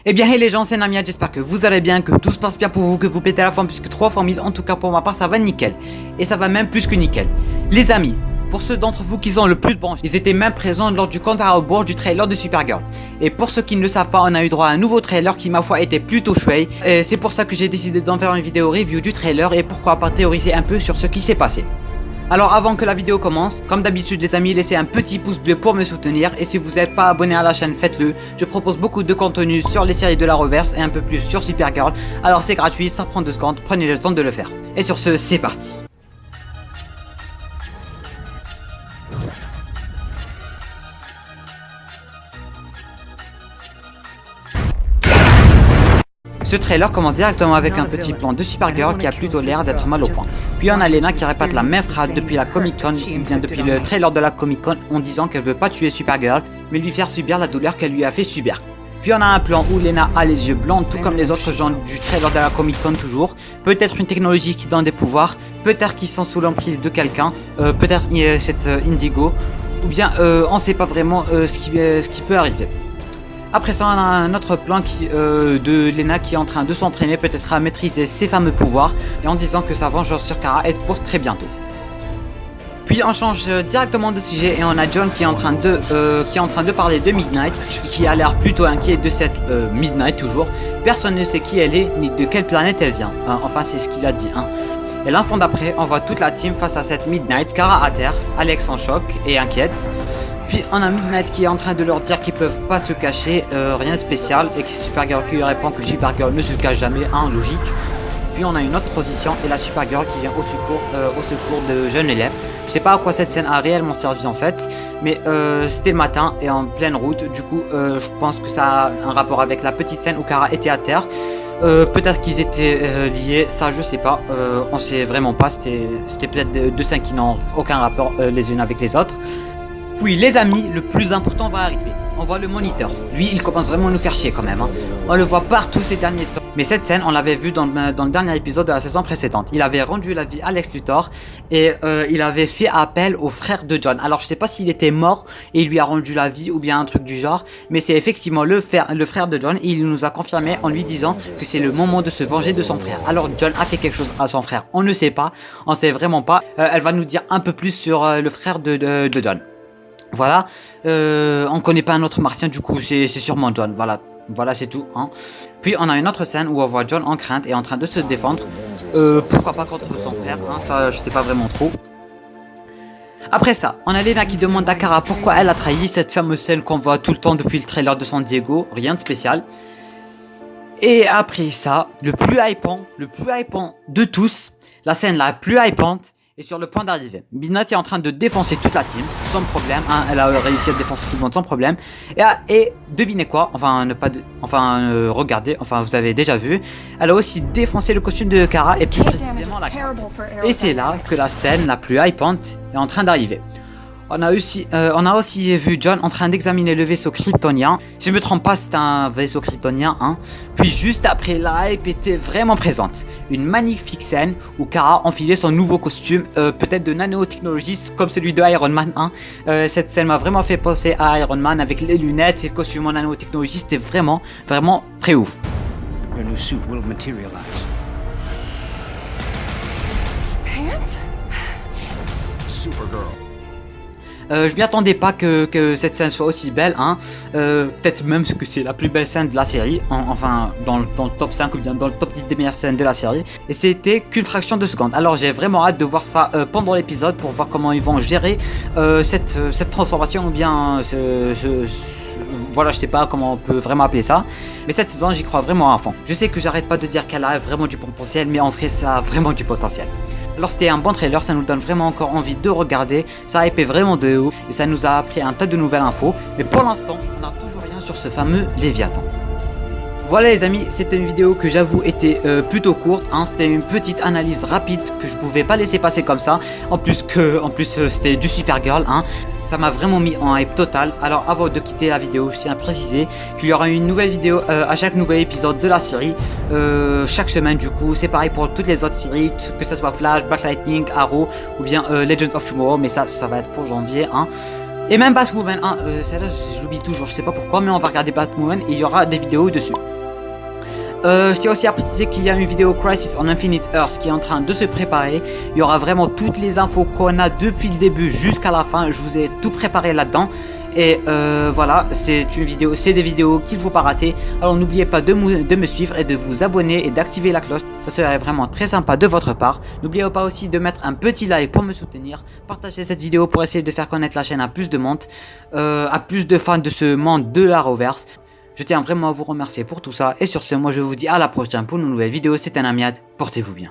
Eh bien, hey les gens, c'est Namia, j'espère que vous allez bien, que tout se passe bien pour vous, que vous pétez la forme puisque 3 fois 1000, en tout cas pour ma part, ça va nickel. Et ça va même plus que nickel. Les amis, pour ceux d'entre vous qui sont le plus branchés, ils étaient même présents lors du compte à rebours du trailer de Supergirl. Et pour ceux qui ne le savent pas, on a eu droit à un nouveau trailer qui, ma foi, était plutôt chouette. Et c'est pour ça que j'ai décidé d'en faire une vidéo review du trailer et pourquoi pas théoriser un peu sur ce qui s'est passé. Alors avant que la vidéo commence, comme d'habitude les amis, laissez un petit pouce bleu pour me soutenir et si vous n'êtes pas abonné à la chaîne, faites-le. Je propose beaucoup de contenu sur les séries de la Reverse et un peu plus sur Supergirl. Alors c'est gratuit, ça prend 2 secondes, prenez le temps de le faire. Et sur ce, c'est parti. Ce trailer commence directement avec un petit plan de Supergirl qui a plutôt l'air d'être mal au point. Puis on a Lena qui répète la même phrase depuis la Comic Con, ou bien depuis le trailer de la Comic Con, en disant qu'elle veut pas tuer Supergirl, mais lui faire subir la douleur qu'elle lui a fait subir. Puis on a un plan où Lena a les yeux blancs, tout comme les autres gens du trailer de la Comic Con toujours. Peut-être une technologie qui donne des pouvoirs, peut-être qu'ils sont sous l'emprise de quelqu'un, peut-être c'est Indigo, ou bien on sait pas vraiment ce qui peut arriver. Après ça, on a un autre plan de Lena qui est en train de s'entraîner peut-être à maîtriser ses fameux pouvoirs et en disant que sa vengeance sur Kara est pour très bientôt. Puis on change directement de sujet et on a John qui est en train de parler de Midnight, qui a l'air plutôt inquiet de cette Midnight toujours. Personne ne sait qui elle est ni de quelle planète elle vient. Enfin, c'est ce qu'il a dit. Et l'instant d'après, on voit toute la team face à cette Midnight, Kara à terre, Alex en choc et inquiète. Puis on a Midnight qui est en train de leur dire qu'ils peuvent pas se cacher, rien de spécial, et que Supergirl qui lui répond que Supergirl ne se cache jamais, logique. Puis on a une autre position et la Supergirl qui vient au secours de jeunes élèves. Je sais pas à quoi cette scène a réellement servi en fait, mais c'était le matin et en pleine route, du coup je pense que ça a un rapport avec la petite scène où Kara était à terre. Peut-être qu'ils étaient liés, ça je sais pas, on sait vraiment pas, c'était peut-être deux scènes qui n'ont aucun rapport les unes avec les autres. Puis les amis, le plus important va arriver. On voit le moniteur. Lui, il commence vraiment à nous faire chier quand même. On le voit partout ces derniers temps. Mais cette scène, on l'avait vu dans le dernier épisode de la saison précédente. Il avait rendu la vie à Lex Luthor et il avait fait appel au frère de John. Alors je sais pas s'il était mort et il lui a rendu la vie ou bien un truc du genre. Mais c'est effectivement le frère de John et il nous a confirmé en lui disant que c'est le moment de se venger de son frère. Alors John a fait quelque chose à son frère. On ne sait pas, on sait vraiment pas. Elle va nous dire un peu plus sur le frère de John. Voilà, on connaît pas un autre martien, du coup c'est sûrement John, voilà c'est tout. Puis on a une autre scène où on voit John en crainte et en train de se défendre, pourquoi pas contre son frère, ça je sais pas vraiment trop. Après ça, on a Lena qui demande à Kara pourquoi elle a trahi cette fameuse scène qu'on voit tout le temps depuis le trailer de San Diego, rien de spécial. Et après ça, le plus hypant de tous, la scène la plus hypante, est sur le point d'arriver. Midnight est en train de défoncer toute la team sans problème, elle a réussi à défoncer tout le monde sans problème. Et devinez quoi, regardez, vous avez déjà vu, elle a aussi défoncé le costume de Kara et plus précisément la cape. Et c'est là que la scène la plus hypante est en train d'arriver. On a aussi vu John en train d'examiner le vaisseau kryptonien. Si je me trompe pas, c'est un vaisseau kryptonien. Puis juste après, la hype était vraiment présente. Une magnifique scène où Kara enfilait son nouveau costume, peut-être de nanotechnologie comme celui de Iron Man. Cette scène m'a vraiment fait penser à Iron Man avec les lunettes et le costume en nanotechnologie. C'était vraiment très ouf. Your new suit will materialize. Pants? Supergirl. Je m'y attendais pas que cette scène soit aussi belle, peut-être même que c'est la plus belle scène de la série, dans le top 5 ou bien dans le top 10 des meilleures scènes de la série. Et c'était qu'une fraction de seconde. Alors j'ai vraiment hâte de voir ça pendant l'épisode pour voir comment ils vont gérer cette transformation ou bien voilà, je sais pas comment on peut vraiment appeler ça. Mais cette saison, j'y crois vraiment à fond. Je sais que j'arrête pas de dire qu'elle a vraiment du potentiel, mais en vrai, ça a vraiment du potentiel. Alors c'était un bon trailer, ça nous donne vraiment encore envie de regarder. Ça a hypé vraiment de haut et ça nous a appris un tas de nouvelles infos. Mais pour l'instant, on n'a toujours rien sur ce fameux Léviathan. Voilà les amis, c'était une vidéo que j'avoue était plutôt courte, c'était une petite analyse rapide que je pouvais pas laisser passer comme ça. En plus c'était du Supergirl, ça m'a vraiment mis en hype total. Alors avant de quitter la vidéo, je tiens à préciser qu'il y aura une nouvelle vidéo à chaque nouvel épisode de la série, chaque semaine du coup. C'est pareil pour toutes les autres séries, que ce soit Flash, Black Lightning, Arrow ou bien Legends of Tomorrow, mais ça va être pour janvier. Et même Batwoman, celle-là je l'oublie toujours, je sais pas pourquoi, mais on va regarder Batwoman et il y aura des vidéos dessus. Je tiens aussi à préciser qu'il y a une vidéo Crisis on Infinite Earth qui est en train de se préparer. Il y aura vraiment toutes les infos qu'on a depuis le début jusqu'à la fin. Je vous ai tout préparé là-dedans. Et voilà, c'est des vidéos qu'il ne faut pas rater. Alors n'oubliez pas de me suivre et de vous abonner et d'activer la cloche. Ça serait vraiment très sympa de votre part. N'oubliez pas aussi de mettre un petit like pour me soutenir. Partagez cette vidéo pour essayer de faire connaître la chaîne à plus de monde, à plus de fans de ce monde de l'Arrowverse. Je tiens vraiment à vous remercier pour tout ça. Et sur ce, moi je vous dis à la prochaine pour une nouvelle vidéo. C'était Namiad, portez-vous bien.